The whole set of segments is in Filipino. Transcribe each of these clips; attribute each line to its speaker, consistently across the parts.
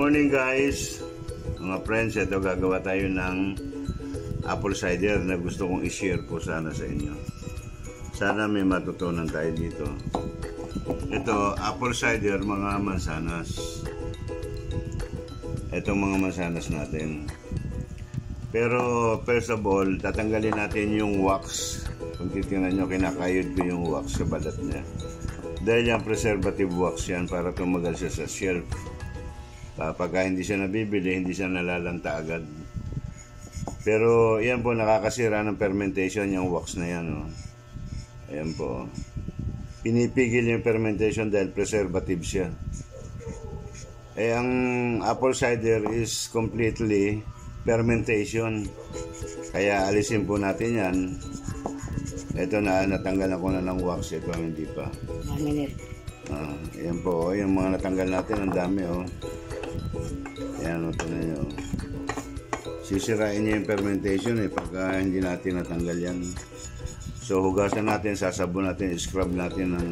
Speaker 1: morning guys, mga friends. Ito gagawa tayo ng apple cider na gusto kong i-share po sana sa inyo. Sana may matutunan tayo dito. Ito, apple cider, mga mansanas. Itong mga mansanas natin. Pero first of all, tatanggalin natin yung wax. Kung titingnan nyo, kinakayod ko yung wax sa balat niya. Dahil yung preservative wax yan para tumagal siya sa shelf. Pagka hindi siya nabibili, hindi siya nalalanta agad. Pero yan po, nakakasira ng fermentation yung wax na yan. Oh. Ayan po. Pinipigil yung fermentation dahil preservative siya. Ang apple cider is completely fermentation. Kaya alisin po natin yan. Ito na, natanggalan ko na ng wax. Ito hindi pa.
Speaker 2: 1 minute.
Speaker 1: Ayan po, yung mga natanggal natin, ang dami oh. Ayan, ito na nyo. Sisirain niya yung fermentation pagka hindi natin natanggal yan. So hugasan natin, sasabon natin, scrub natin ng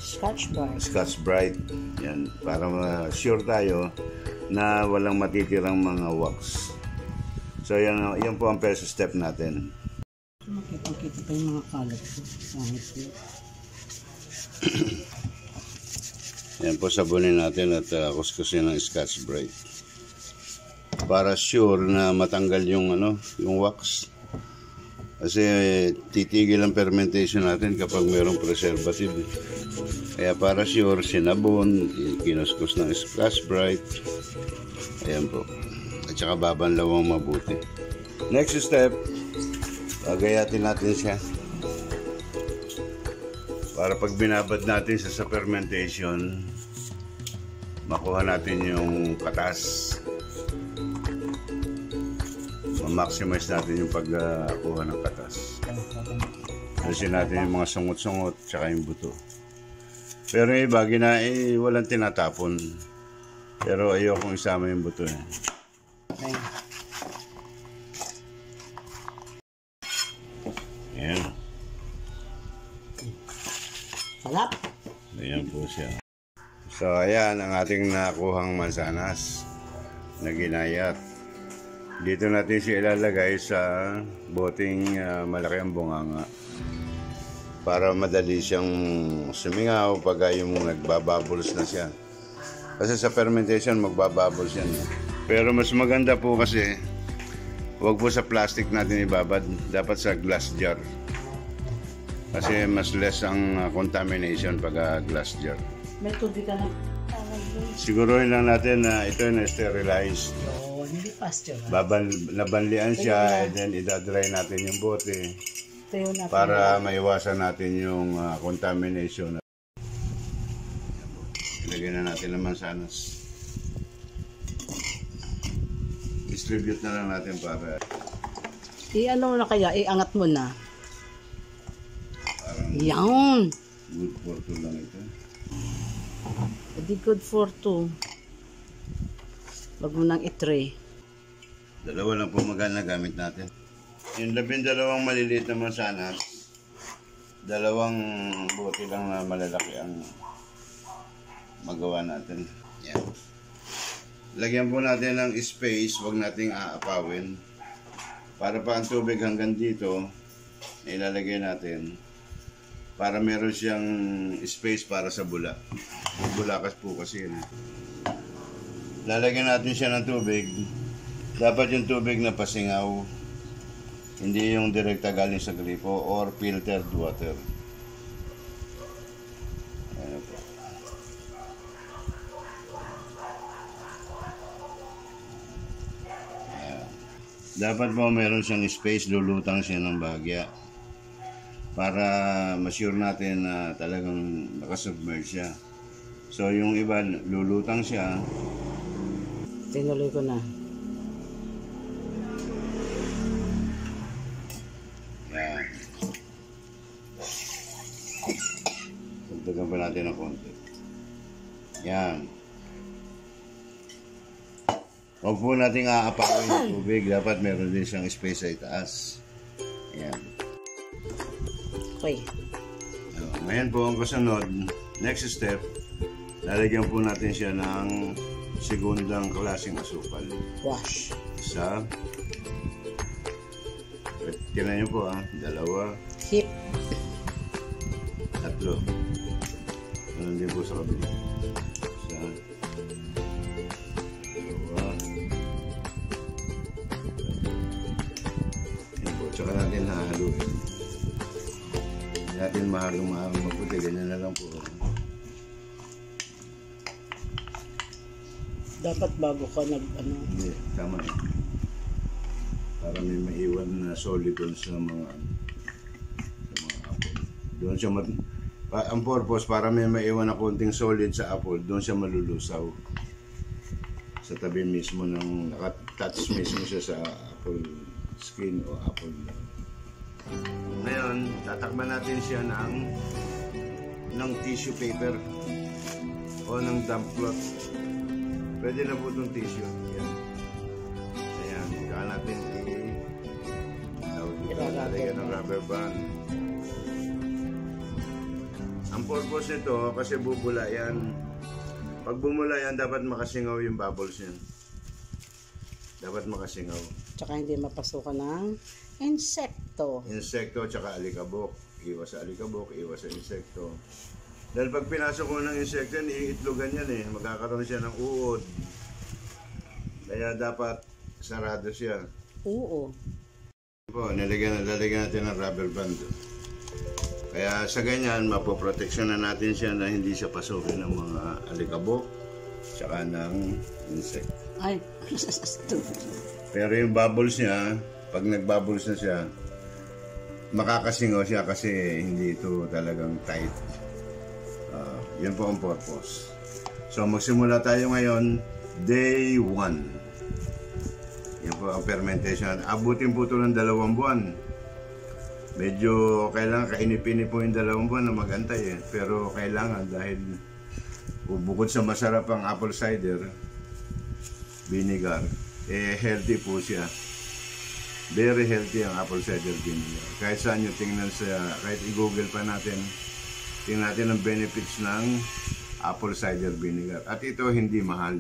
Speaker 1: Scotch Brite. Yan, para sure tayo na walang matitirang mga wax. So yan po ang first step natin.
Speaker 2: Makikita pa yung mga kalat ko.
Speaker 1: Yan po, sabunin natin at kuskusin ng Scotch Brite para sure na matanggal yung yung wax. Kasi titigil ang fermentation natin kapag mayroong preservative. Kaya para sure, sinabon, kinuskus ng Scotch Brite. Ayan po. At saka babanlawang mabuti. Next step, pagayatin natin siya. Para pag binabad natin sa fermentation, makuha natin yung katas. Ma-maximize natin yung pagkuha ng katas. Alisin natin yung mga sungot-sungot tsaka yung buto. Pero yung iba, walang tinatapon. Pero ayokong isama yung buto.
Speaker 2: Okay.
Speaker 1: Ayan.
Speaker 2: Sarap.
Speaker 1: Ayan po siya. So ayan ang ating nakuhang mansanas na ginayat. Dito natin siya ilalagay sa boteng malaki ang bunganga para madali siyang sumingaw pag yung nagbabubbles na siya. Kasi sa fermentation magbabubbles yan. Pero mas maganda po kasi huwag po sa plastic natin ibabad, dapat sa glass jar. Kasi mas less ang contamination pag glass jar.
Speaker 2: May tubig ka na.
Speaker 1: Siguruhin lang natin na ito na sterilized.
Speaker 2: Hindi pasture.
Speaker 1: Nabanlian siya, and then idadry natin yung bote
Speaker 2: Natin
Speaker 1: para maiwasan natin yung contamination. Ilagay na natin ng mansanas. Distribute na lang natin para
Speaker 2: ano na kaya, iangat mo na. Yan.
Speaker 1: Good for 2 lang ito.
Speaker 2: Hindi good for 2. Wag mo nang i-tray.
Speaker 1: Dalawa lang po magana gamit natin. Yung 12 maliliit na mansanas, 2 bote lang na malalaki ang magawa natin. Yan. Lagyan po natin ng space, wag nating aapawin. Para pa ang tubig hanggang dito, ilalagay natin. Para meron siyang space para sa bula. Bulakas po kasi yun. Lalagyan natin siya ng tubig. Dapat yung tubig na pasingaw. Hindi yung direkta galing sa gripo or filtered water. Ayan po. Ayan. Dapat po meron siyang space, lulutang siya ng bahagya. Para ma-sure natin na talagang nakasubmerge siya. So yung iba, lulutang siya.
Speaker 2: Tinuloy ko na.
Speaker 1: Yan. Tagdagan pa natin ng konti. Yan. Huwag po natin aapawin yung tubig. Dapat meron din siyang space sa itaas. Yan.
Speaker 2: Okay.
Speaker 1: Ngayon po ang kasunod, next step, lalagyan po natin siya ng segundang klaseng asukal.
Speaker 2: Wash.
Speaker 1: Isa. Tingnan nyo po dalawa.
Speaker 2: Hip.
Speaker 1: Tatlo. Ganun din po sa kabila. Isa. Dalawa. Yan po. Tsaka natin hahaluin. Hindi natin mahalong maputi. Ganyan na lang po.
Speaker 2: Dapat bago ka
Speaker 1: Hindi. Tama eh. Para may maiwan na solid doon sa mga apple. Doon siya ang purpose para may maiwan na konting solid sa apple, doon siya malulusaw. Sa tabi mismo ng naka-touch mismo siya sa apple skin o apple. Ngayon, tatakman natin siya ng tissue paper o ng damp cloth. Pwede na po itong tissue. Yan. Ayan, kaya natin ilalagyan ng rubber band. Ang purpose nito, kasi bubula yan. Pag bumula yan, dapat makasingaw yung bubbles yan. Dapat makasingaw.
Speaker 2: Tsaka hindi mapasukan ng insekto.
Speaker 1: Insekto, tsaka alikabok. Iwas sa alikabok, iwas sa insekto. Dahil pag pinasok mo ng insekto yan, iitlogan yan eh. Magkakaroon siya ng uod. Kaya dapat sarado siya.
Speaker 2: Oo.
Speaker 1: Po, nalagyan natin ng rubber band. Kaya sa ganyan, mapoproteksyon na natin siya na hindi siya pasukin ng mga alikabok tsaka ng insect.
Speaker 2: Ay,
Speaker 1: pero yung bubbles niya, pag nagbubbles na siya, makakasingaw siya kasi hindi ito talagang tight. Yun po ang purpose. So magsimula tayo ngayon, day 1. Yan po ang fermentation. Abutin po ito ng 2 buwan. Medyo kailangan kainip-inip po yung 2 buwan na magantay eh. Pero kailangan dahil bukod sa masarap ang apple cider vinegar, healthy po siya. Very healthy ang apple cider vinegar. Kahit saan nyo tingnan kahit i-google pa natin, tingnan natin ang benefits ng apple cider vinegar. At ito hindi mahal.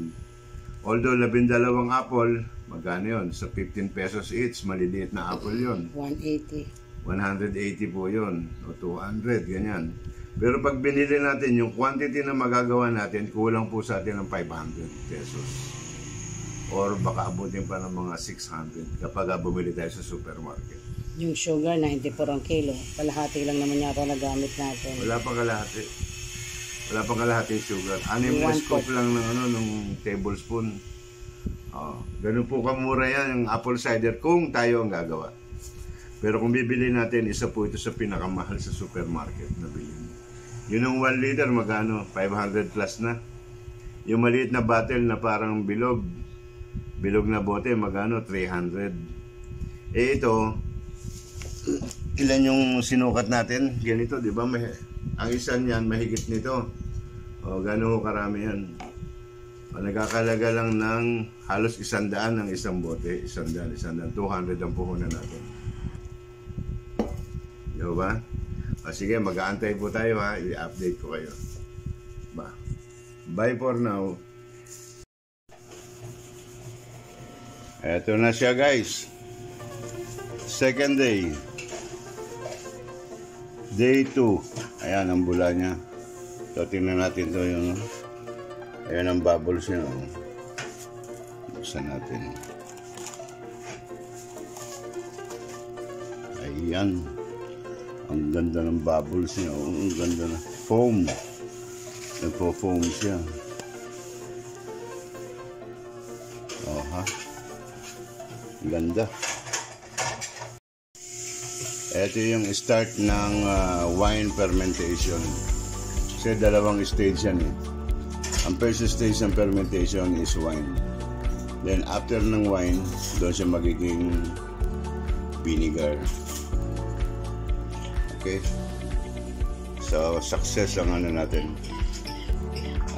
Speaker 1: Although 12 apple, magkano yun? Sa 15 pesos each, maliliit na apple yun.
Speaker 2: 180.
Speaker 1: 180 po yun, o 200, ganyan. Pero pag binili natin, yung quantity na magagawa natin, kulang po sa atin ng 500 pesos. Or baka abutin pa ng mga 600 kapag bumili tayo sa supermarket.
Speaker 2: Yung sugar, 94 ang kilo. Kalahati lang naman yata na gamit natin.
Speaker 1: Wala pang kalahati. Wala pang kalahati sugar. 6 scoop lang ng tablespoon. Ganun po kamura yan, yung apple cider, kung tayo ang gagawa. Pero kung bibili natin, isa po ito sa pinakamahal sa supermarket na bilhin. Yun yung 1 liter, magano? 500 plus na. Yung maliit na bottle na parang bilog na bote, magano? 300. Eh ito, ilan yung sinukat natin? Ganito, di ba? Ang isa niyan, mahigit nito. O, gano'n karami yan. O, nagkakalaga lang ng halos 100 ng isang bote. 100, 200 ang puhunan natin. Di ba? O, sige, mag-aantay po tayo ha. I-update ko kayo. Bye for now. Eto na siya guys. Second day. Day 2. Ayan ang bula niya. So tingnan natin ito yung ayan ang bubbles niya. Buksan natin. Ayan. Ang ganda ng bubbles niya. Ang ganda na. Foam. Nagpo-foam siya. Oh ha. Ganda. Ito yung start ng wine fermentation. Kasi 2 stage yan eh. Ang first stage ng fermentation is wine. Then after ng wine, doon siya magiging vinegar. Okay? So success ang ano natin.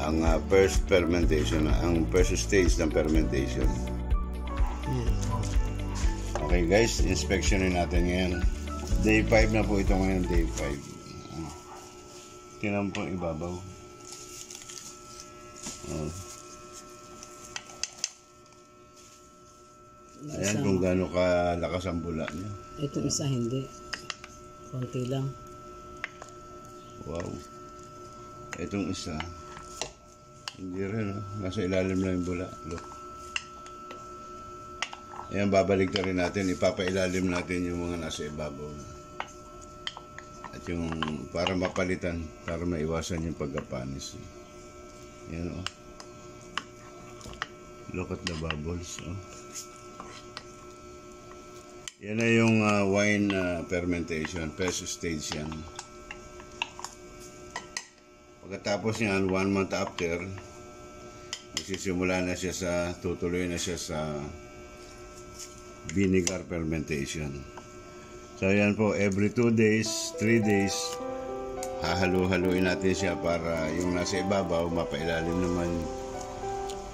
Speaker 1: Ang first fermentation, ang first stage ng fermentation. Okay guys, inspectionin natin ngayon. Day 5 na po ito ngayon, day 5. Tingnan po ibabaw. Ayan kung gaano kalakas ang bula niya.
Speaker 2: Itong isa hindi. Konti lang.
Speaker 1: Wow. Itong isa, hindi rin, oh. Nasa ilalim lang yung bula. Look. Ayan, babalik na rin natin. Ipapailalim natin yung mga nasa ibabaw. At yung para mapalitan, para maiwasan yung pagkapanis. Ayan, oh. Look at the bubbles, oh. Yan na yung wine fermentation. First stage yan. Pagkatapos yan, 1 month after, magsisimula na siya tutuloy na siya sa vinegar fermentation. So yan po, every 2 days, 3 days, hahalu-haluin natin siya para yung nasa ibabaw, mapailalim naman.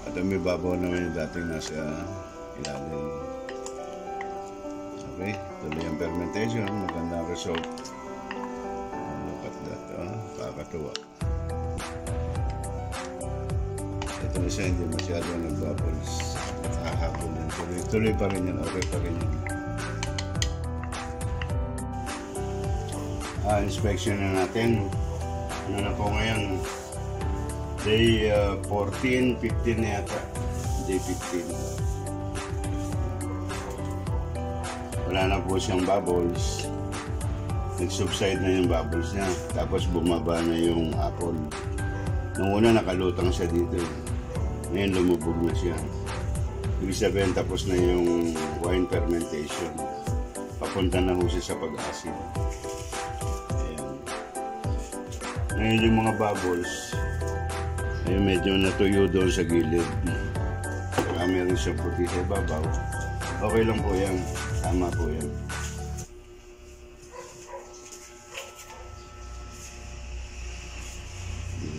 Speaker 1: At ang ibabaw naman yung dating nasa ilalim. Okay, tuloy ang fermentation, magandang result. Look at that, kakatuwa. Ito na siya, hindi masyado nag-bubbles. Hahapon yan, tuloy pa rin yan, okay pa rin yan. Inspection na natin. Ano na po ngayon? Day 14, 15 na yata. Day 15. Wala na po siyang bubbles. Nag-subside na yung bubbles niya. Tapos bumaba na yung apple. Nung una nakalutang siya dito. Ngayon lumubog na siya. Ibig sabihin tapos na yung wine fermentation. Papunta na ho siya sa pag-asin. Ayan. Ngayon yung mga bubbles ay medyo natuyo doon sa gilid. Saka meron siyang puti sa ibabaw. Okay lang po yan. Tama po yan.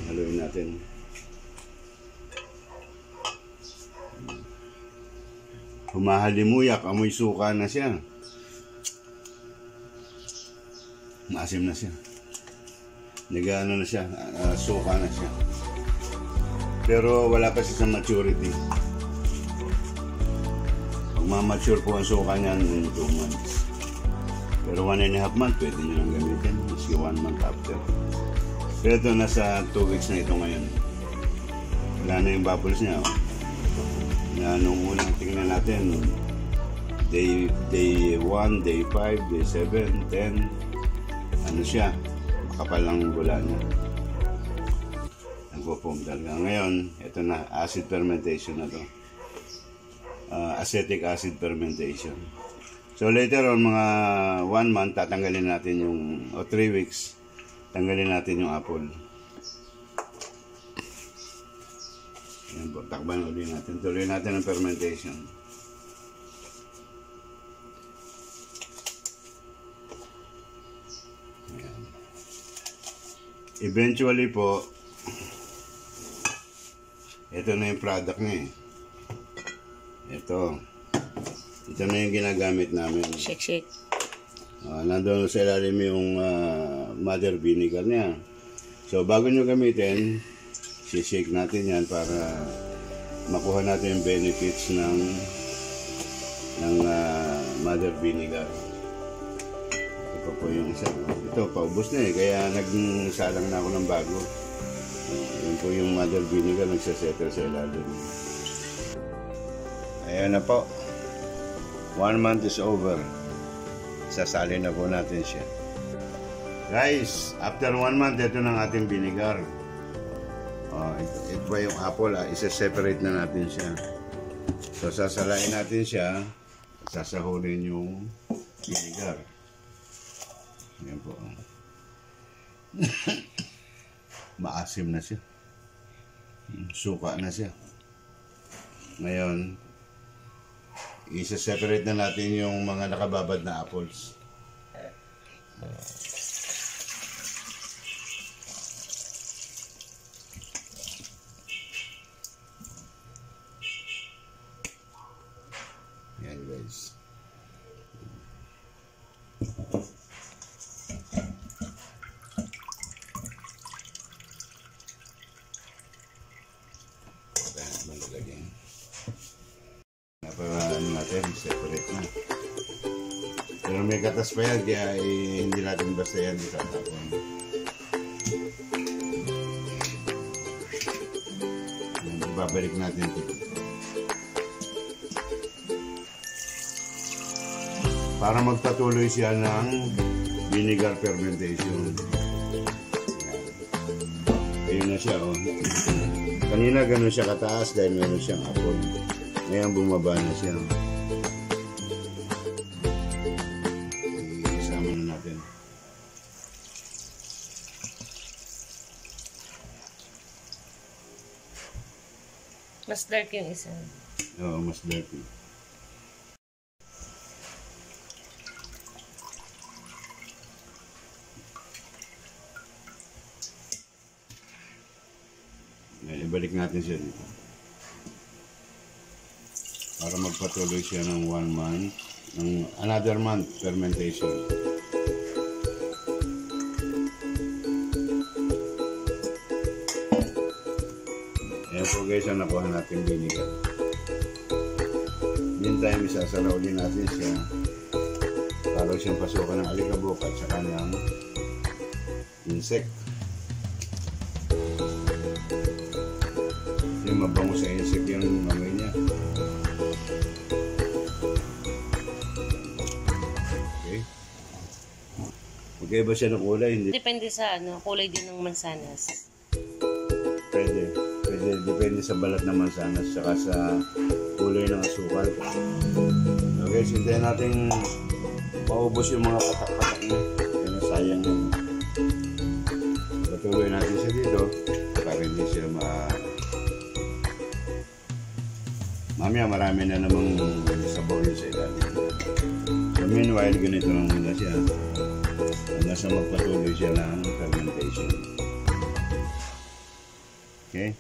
Speaker 1: Haluin natin. Humahalimuyak, amoy suka na siya. Maasim na siya. Nag-ano na siya, suka na siya. Pero wala pa siya sa maturity. Pag-mature po ang suka niyan in 2 months. Pero 1.5 months, pwede nyo lang gamitin. Maski 1 month after. Pero ito, nasa 2 weeks na ito ngayon. Wala na yung bubbles niya. Oh. Na nung unang tingnan natin, day 1, day 5, day 7, 10, ano siya, kapal lang gula niya. Nagpo-foam talaga. Ngayon, ito na, acid fermentation na to. Acetic acid fermentation. So later on, mga 1 month, tatanggalin natin yung, o 3 weeks, tanggalin natin yung apple. Yan po, takban ulit natin. Tuloy natin ang fermentation. Yan. Eventually po, ito na yung product niya eh. Ito na yung ginagamit namin.
Speaker 2: Shake.
Speaker 1: Nandun sa ilalim yung mother vinegar niya. So bago nyo gamitin, shake natin yan para makuha natin yung benefits ng mother vinegar. Ito po yung isa. Ito, paubos na eh. Kaya nagsalang na ako ng bago. Yun po yung mother vinegar, nagsasettle sa ilalim. Ayan na po. 1 month is over. Sasali na po natin siya. Guys, after 1 month, ito ng ating vinegar. Ito ba yung apple? Isa-separate na natin siya. So, sasalain natin siya. Sasahurin yung vinegar. Ayan po. Maasim na siya. Suka na siya. Ngayon, isa-separate na natin yung mga nakababad na apples. Yan guys. Malalagyan. Ano natin, natin, separate na. Pero may katas pa yan, kaya hindi natin basta yan itatapon. Babalik natin ito. Para magpatuloy siya ng vinegar fermentation. Ayun na siya, oh. Kanina ganun siya kataas dahil meron siyang apple. Ngayon bumaba na siya. Isama na natin.
Speaker 3: Mas dark yung isa.
Speaker 1: Oo, mas dirty. Ibalik natin siya dito. Para magpatuloy siya ng 1 month, ng another month fermentation. Ayan po guys, ang nakuha natin vinegar. Meantime, isasalaw din natin siya para siyang pasukan ng alikabok at saka ng insect. Yung mabango sa insect yung amoy niya. Okay. Okay ba siya ng kulay? Hindi.
Speaker 3: Depende sa kulay din ng mansanas.
Speaker 1: Pwede. Depende sa balat ng mansanas saka sa kulay ng asukal. Okay, sintayin natin maubos yung mga patak-patak niya. Kaya sayang yun. Patuloy natin siya dito para hindi siya mamaya marami na namang sabaw yun sa ilalim. So meanwhile, ganito lang muna siya. Hanggang sa magpatuloy siya ng fermentation. Okay?